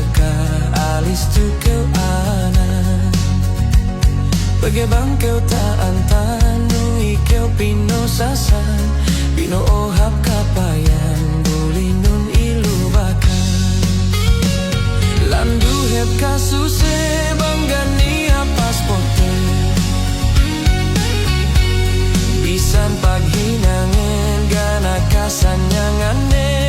teka alis tu keu anan Bagi bang keu ta antanui keu pino sasan Pino ohap kapayan buli nun ilu bakan Landu hep kasuse banggani pasporte Bisan paghinangan gana kasanyangane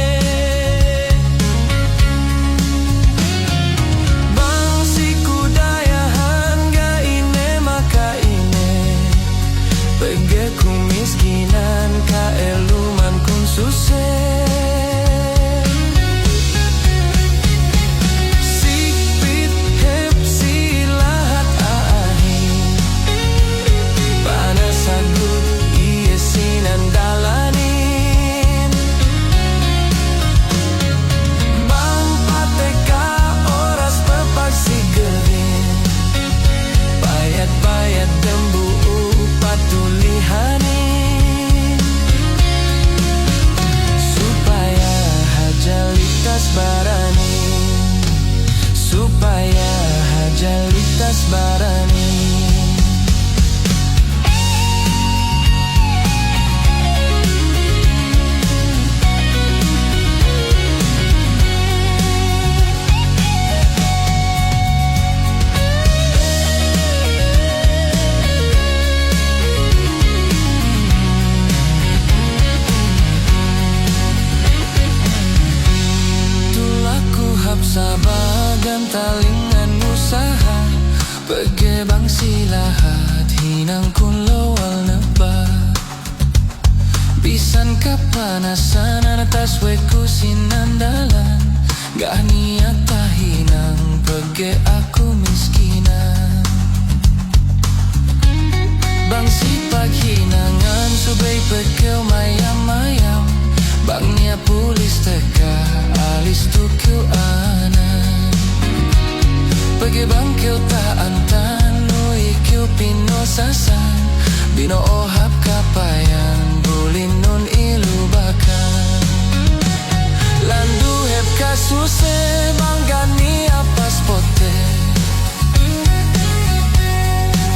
Miskinan ka eluman kun suse Sikpit hep silahat ahi Panas agut iye sinan dalanin Bang pateka oras pepagsi gerin Payat-payat dembu patulihan Supaya hajalitas barani Sabagan talingan usaha Bagi bang silahat hinang kun lawal nebat Bisan kapanasan atas weku sinandalan Gak niat tahinang bagi aku miskinan Bang sipak hinangan subay pekeu mayam-mayam Bangnya pulis teka alis tu keu anan Bagi bang keu ta antanui keu pino sasan Bino ohap kapayan buli nun ilu bakan Landu hep kasuse banggani pasporte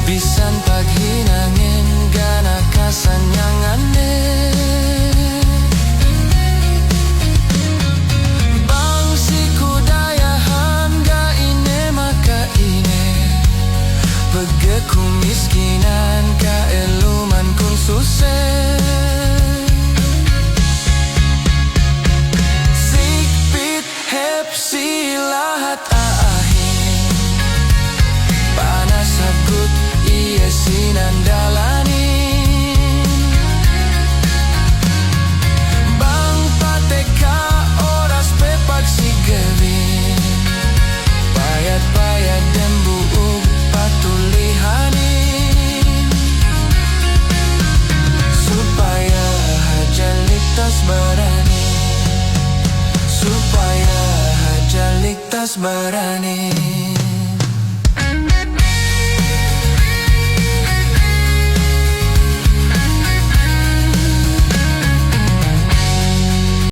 Bisan paghinangin gana kasanyangane Ku miskinan ka eluman kun suse Sikpit hep silahat ahin Panas agut iye sinan dalanin Bang pateka oras pepak si gewin Payat-payat dembu patulihanin Supaya hajalitas barani Supaya hajalitas barani